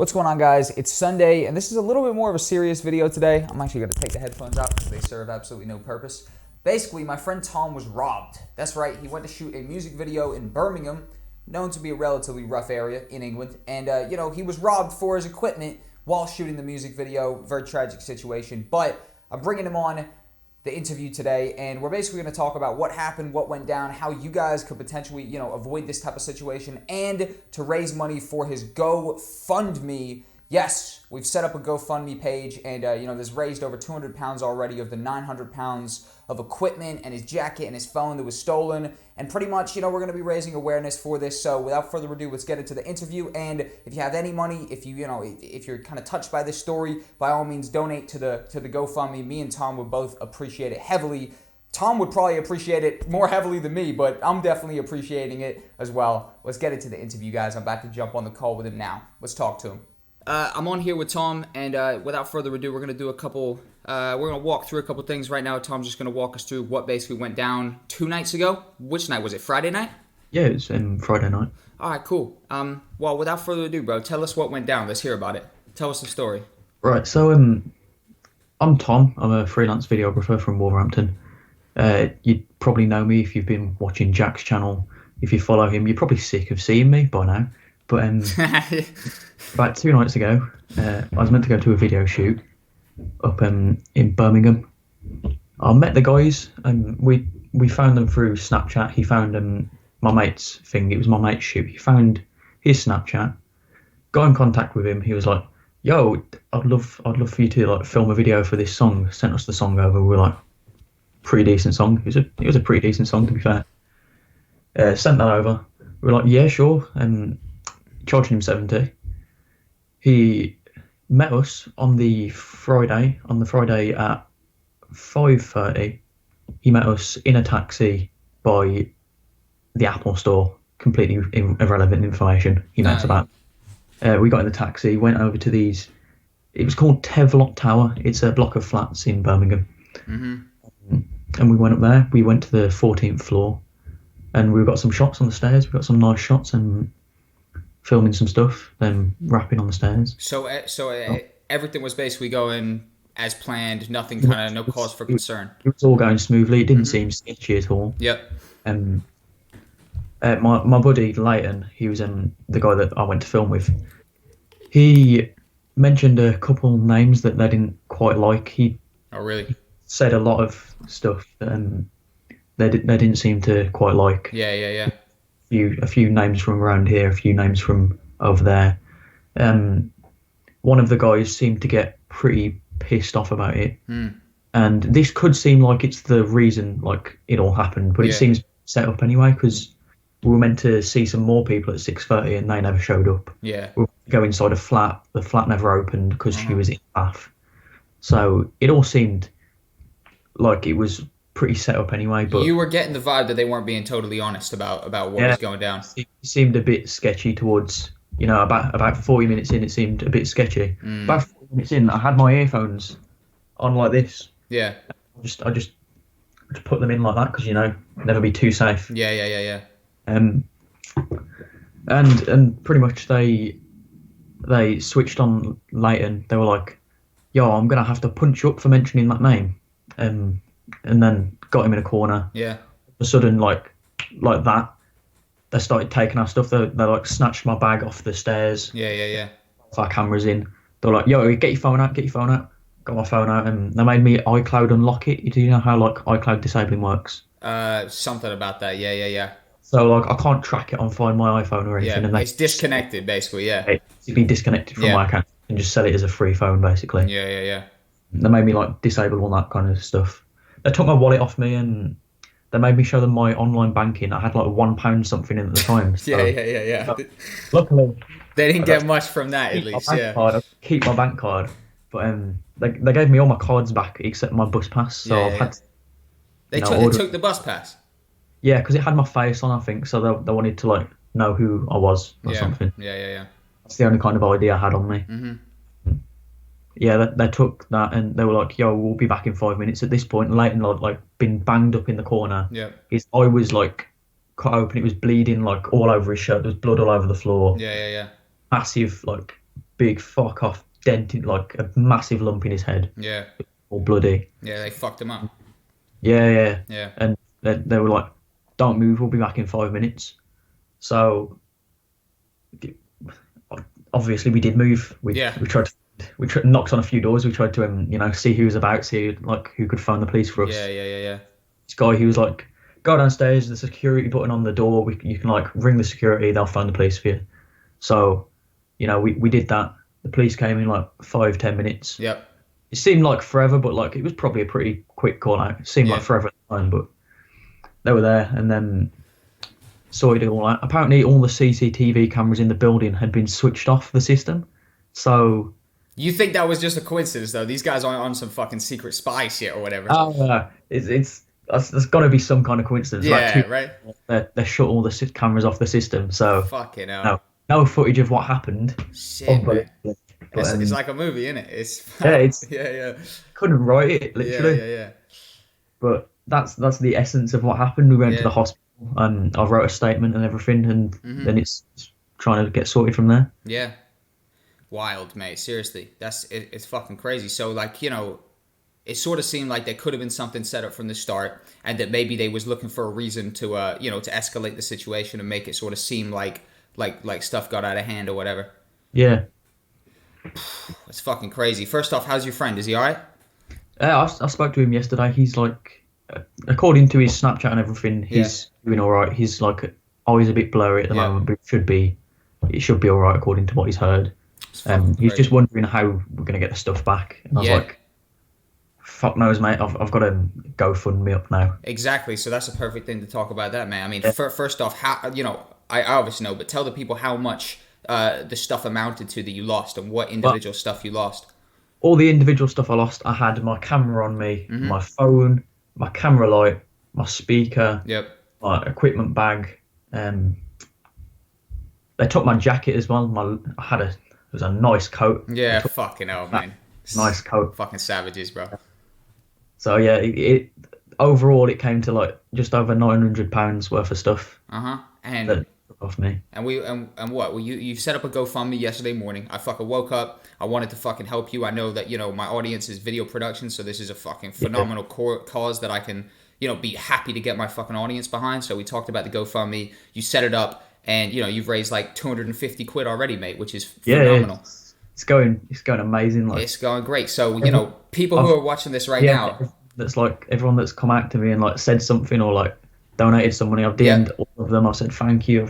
What's going on, guys? It's Sunday, and this is a little bit more of a serious video today. I'm actually going to take the headphones out because they serve absolutely no purpose. Basically, my friend Tom was robbed. That's right, he went to shoot a music video in Birmingham, known to be a relatively rough area in England, and, he was robbed for his equipment while shooting the music video. Very tragic situation, but I'm bringing him on the interview today, and we're basically going to talk about what happened, what went down, how you guys could potentially, avoid this type of situation, and to raise money for his GoFundMe. Yes, we've set up a GoFundMe page, and there's raised over 200 pounds already of the 900 pounds of equipment and his jacket and his phone that was stolen. And pretty much, we're going to be raising awareness for this. So without further ado, let's get into the interview. And if you have any money, if you're kind of touched by this story, by all means, donate to the GoFundMe. Me and Tom would both appreciate it heavily. Tom would probably appreciate it more heavily than me, but I'm definitely appreciating it as well. Let's get into the interview, guys. I'm about to jump on the call with him now. Let's talk to him. I'm on here with Tom, and without further ado, we're going to do we're going to walk through a couple things right now. Tom's just going to walk us through what basically went down 2 nights ago. Which night was it? Friday night? Yeah, it was Friday night. All right, cool. Well, without further ado, bro, tell us what went down. Let's hear about it. Tell us the story. Right, so I'm Tom. I'm a freelance videographer from Wolverhampton. You'd probably know me if you've been watching Jack's channel. If you follow him, you're probably sick of seeing me by now. But about 2 nights ago, I was meant to go to a video shoot up in Birmingham. I met the guys, and we found them through Snapchat. He found my mate's thing. It was my mate's shoot. He found his Snapchat, got in contact with him. He was like, "Yo, I'd love for you to film a video for this song." Sent us the song over. We were like, "Pretty decent song." It was a pretty decent song, to be fair. Sent that over. We were like, "Yeah, sure." Charging him 70. He met us on the Friday at 5:30. He met us in a taxi by the Apple store. Completely irrelevant information he knows about. We got in the taxi, went over to these. It was called Tevlot Tower. It's a block of flats in Birmingham. Mm-hmm. And we went up there. We went to the 14th floor, and we got some shots on the stairs. We got some nice shots and filming some stuff, then rapping on the stairs. So everything was basically going as planned. Nothing no cause for concern. It was all going smoothly. It didn't seem sketchy at all. Yep. My buddy Leighton, he was the guy that I went to film with. He mentioned a couple names that they didn't quite like. Oh, really? Said a lot of stuff that they didn't seem to quite like. Yeah. A few names from around here, a few names from over there. One of the guys seemed to get pretty pissed off about it. And this could seem like it's the reason it all happened, but it seems set up anyway, because we were meant to see some more people at 6:30 and they never showed up. Yeah. We were going to go inside a flat. The flat never opened because she was in the bath. So it all seemed like it was pretty set up anyway. But you were getting the vibe that they weren't being totally honest about what was going down. It seemed a bit sketchy towards, about 40 minutes in, it seemed a bit sketchy. About 40 minutes in, I had my earphones on like this. Yeah. I just put them in like that because, never be too safe. Yeah. And pretty much they switched on Leighton. They were like, "Yo, I'm gonna have to punch you up for mentioning that name." And then got him in a corner. Yeah. All of a sudden, like that, they started taking our stuff. They snatched my bag off the stairs. Yeah. With our cameras in. They were like, "Yo, get your phone out. Got my phone out, and they made me iCloud unlock it. Do you know how iCloud disabling works? Something about that. Yeah. So I can't track it on Find My iPhone or anything. Yeah, and it's disconnected basically. Yeah. It's be disconnected from my account and just sell it as a free phone basically. Yeah. They made me disable all that kind of stuff. They took my wallet off me and they made me show them my online banking. I had £1 something in at the time. So, yeah. Luckily, they didn't get much from that at least. I keep my bank card, but they gave me all my cards back except my bus pass. So I've had. They took the bus pass. Yeah, because it had my face on, I think. So they wanted to know who I was or something. Yeah. That's the only kind of ID I had on me. Mm-hmm. Yeah, they took that and they were like, "Yo, we'll be back in 5 minutes." At this point, Leighton been banged up in the corner. Yeah. His eye was cut open. It was bleeding all over his shirt. There was blood all over the floor. Yeah. Massive big fuck off dented, like a massive lump in his head, Yeah. all bloody. Yeah, they fucked him up. Yeah. Yeah. And they were like, "Don't move, we'll be back in 5 minutes." So obviously we did move. Yeah. We knocked on a few doors. We tried to see who was about, see like who could phone the police for us. Yeah. This guy, he was like, "Go downstairs, there's a security button on the door. You can like ring the security, they'll phone the police for you." So, we did that. The police came in like 5-10 minutes. Yep. It seemed like forever, but like it was probably a pretty quick call out. It seemed like forever at the time, but they were there and then sorted it all out. Apparently all the CCTV cameras in the building had been switched off the system. So you think that was just a coincidence though? These guys aren't on some fucking secret spy shit or whatever. There's got to be some kind of coincidence. Yeah, right. They shut all the cameras off the system, so fucking hell. No footage of what happened. Shit, man. It's like a movie, isn't it? Yeah. Couldn't write it literally. Yeah. But that's the essence of what happened. We went to the hospital and I wrote a statement and everything, and then it's trying to get sorted from there. Yeah. Wild, mate. Seriously, it's fucking crazy. So like, it sort of seemed like there could have been something set up from the start, and that maybe they was looking for a reason to to escalate the situation and make it sort of seem like stuff got out of hand or whatever. Yeah. It's fucking crazy. First off, how's your friend? Is he all right? I spoke to him yesterday. He's like, according to his Snapchat and everything, he's doing all right. He's like always a bit blurry at the moment, but it should be all right according to what he's heard. He's just wondering how we're gonna get the stuff back, and I was like, fuck knows, mate. I've got to GoFundMe up now. Exactly. So that's a perfect thing to talk about that, man. I mean, first off, how I obviously know, but tell the people how much the stuff amounted to that you lost, and what individual stuff you lost. All the individual stuff I lost, I had my camera on me, my phone, my camera light, my speaker, my equipment bag. They took my jacket as well. It was a nice coat. Yeah, fucking hell, man. Nice coat. Fucking savages, bro. So yeah, it overall it came to like just over £900 worth of stuff. And that took off me. And what? Well, you set up a GoFundMe yesterday morning. I fucking woke up. I wanted to fucking help you. I know that my audience is video production, so this is a fucking phenomenal cause that I can be happy to get my fucking audience behind. So we talked about the GoFundMe. You set it up, and you've raised like 250 quid already, mate, which is phenomenal. Yeah. It's going amazing. Like, it's going great. So people who are watching this right now, that's like everyone that's come out to me and like said something or like donated some money. I've DM'd all of them. I've said thank you.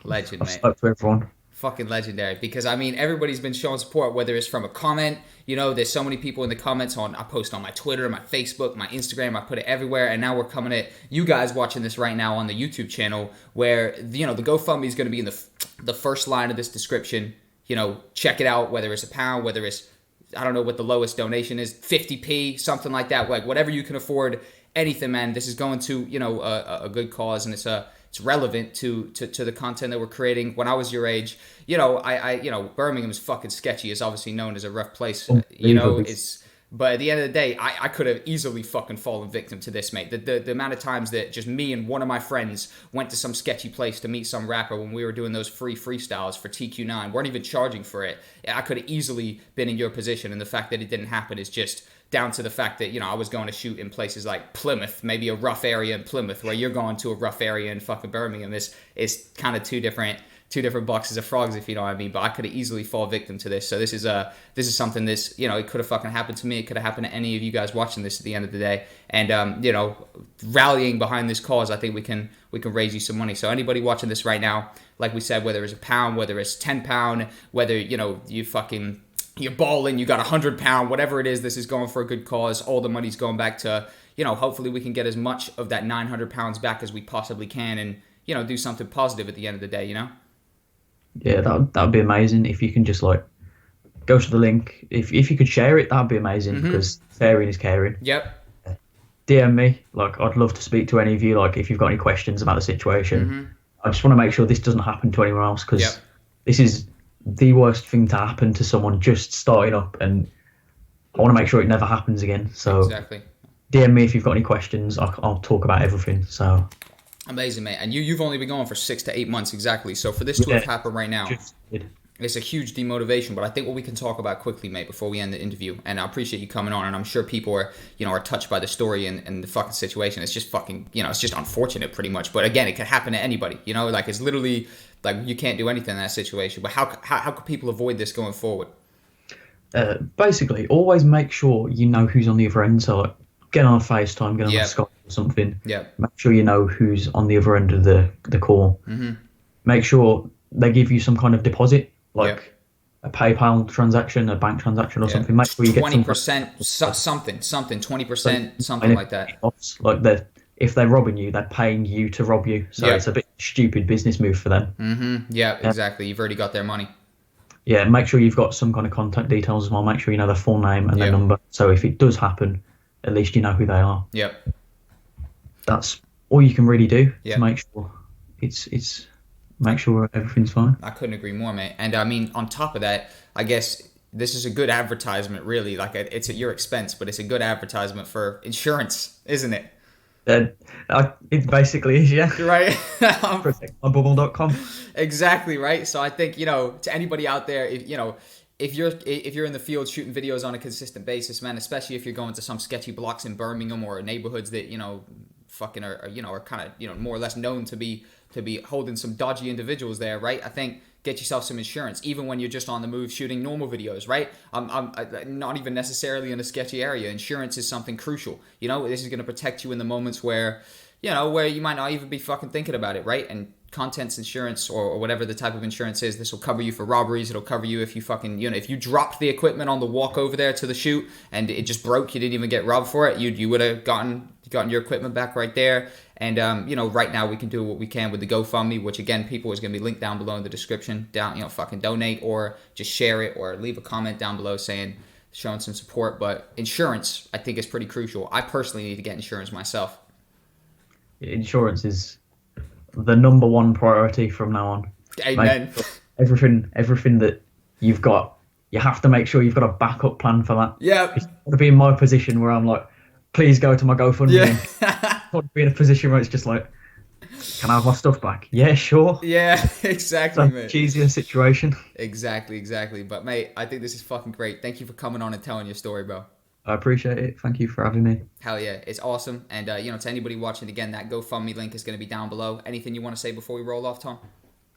Legend, I've mate. spoke to everyone. Fucking legendary, because I mean everybody's been showing support, whether it's from a comment. There's so many people in the comments I post on my Twitter, my Facebook, my Instagram. I put it everywhere, and now we're coming at you guys watching this right now on the YouTube channel, where the GoFundMe is going to be in the first line of this description. Check it out, whether it's £1, whether it's, I don't know what the lowest donation is, 50p, something like that, like whatever you can afford, anything, man. This is going to, a good cause, and it's relevant to the content that we're creating. When I was your age, Birmingham is fucking sketchy. It's obviously known as a rough place. But at the end of the day, I could have easily fucking fallen victim to this, mate. The amount of times that just me and one of my friends went to some sketchy place to meet some rapper when we were doing those free freestyles for TQ9, weren't even charging for it. I could have easily been in your position, and the fact that it didn't happen is just down to the fact that, I was going to shoot in places like Plymouth, maybe a rough area in Plymouth, where you're going to a rough area in fucking Birmingham. It's kind of two different boxes of frogs, if you know what I mean. But I could have easily fall victim to this. So this is something it could have fucking happened to me. It could have happened to any of you guys watching this at the end of the day. And rallying behind this cause, I think we can raise you some money. So anybody watching this right now, like we said, whether it's £1, whether it's £10, whether you're balling, you got £100, whatever it is, this is going for a good cause. All the money's going back to, hopefully we can get as much of that £900 back as we possibly can, and do something positive at the end of the day. Yeah, that would be amazing if you can just like go to the link. If you could share it, that'd be amazing, because sharing is caring. Yep. DM me. Like, I'd love to speak to any of you. Like, if you've got any questions about the situation, I just want to make sure this doesn't happen to anyone else, because this is the worst thing to happen to someone just starting up, and I want to make sure it never happens again. So exactly. DM me if you've got any questions. I'll talk about everything. So. Amazing, mate. And you've only been going for 6 to 8 months exactly. So for this to have happened right now, It's a huge demotivation, but I think what we can talk about quickly, mate, before we end the interview, and I appreciate you coming on, and I'm sure people are touched by the story and the fucking situation. It's just fucking, it's just unfortunate pretty much. But again, it could happen to anybody, like it's literally like you can't do anything in that situation. But how could people avoid this going forward? Basically, always make sure you know who's on the other end. So like, get on a FaceTime, get on a Skype or something. Yeah. Make sure you know who's on the other end of the call. Mm-hmm. Make sure they give you some kind of deposit, like a PayPal transaction, a bank transaction, or something. Make sure you get 20%, something, 20%, something like that. Like if they're robbing you, they're paying you to rob you. So it's a bit stupid business move for them. Mm-hmm. Yeah, exactly. You've already got their money. Yeah, make sure you've got some kind of contact details as well. Make sure you know their full name and their number. So if it does happen, at least you know who they are. Yep. That's all you can really do to make sure make sure everything's fine. I couldn't agree more, mate. And I mean, on top of that, I guess this is a good advertisement, really. Like, it's at your expense, but it's a good advertisement for insurance, isn't it? It basically is, yeah. Right. ProtectMyBubble.com. Exactly, right? So I think, to anybody out there, if you're in the field shooting videos on a consistent basis, man, especially if you're going to some sketchy blocks in Birmingham or neighborhoods that, fucking are kind of, more or less known to be holding some dodgy individuals there, right? I think get yourself some insurance, even when you're just on the move shooting normal videos, right? I'm not even necessarily in a sketchy area. Insurance is something crucial. This is going to protect you in the moments where you might not even be fucking thinking about it, right? And contents insurance or whatever the type of insurance is, this will cover you for robberies. It'll cover you if you fucking, if you dropped the equipment on the walk over there to the shoot and it just broke, you didn't even get robbed for it, you would have gotten your equipment back right there. And right now we can do what we can with the GoFundMe, which again, people, is going to be linked down below in the description. Fucking donate or just share it or leave a comment down below saying, showing some support. But insurance, I think, is pretty crucial. I personally need to get insurance myself. Insurance is the number one priority from now on. Amen. Everything that you've got, you have to make sure you've got a backup plan for that. Yeah. I want to be in my position where I'm like, please go to my GoFundMe. Yeah. I want to be in a position where it's just like, can I have my stuff back? Yeah, sure. Yeah, exactly, mate. It's easier situation. Exactly. But mate, I think this is fucking great. Thank you for coming on and telling your story, bro. I appreciate it. Thank you for having me. Hell yeah, it's awesome. And to anybody watching, again, that GoFundMe link is going to be down below. Anything you want to say before we roll off, Tom?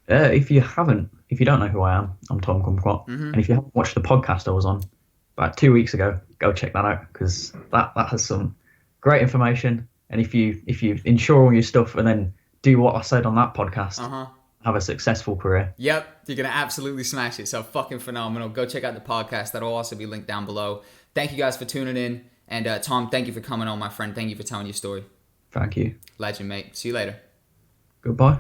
If you don't know who I am, I'm Tom Kumquat. Mm-hmm. And if you haven't watched the podcast I was on about 2 weeks ago, go check that out, because that has some great information. And if you insure all your stuff and then do what I said on that podcast, have a successful career. Yep, you're going to absolutely smash it. So fucking phenomenal. Go check out the podcast. That'll also be linked down below. Thank you guys for tuning in. And Tom, thank you for coming on, my friend. Thank you for telling your story. Thank you. Legend, mate. See you later. Goodbye.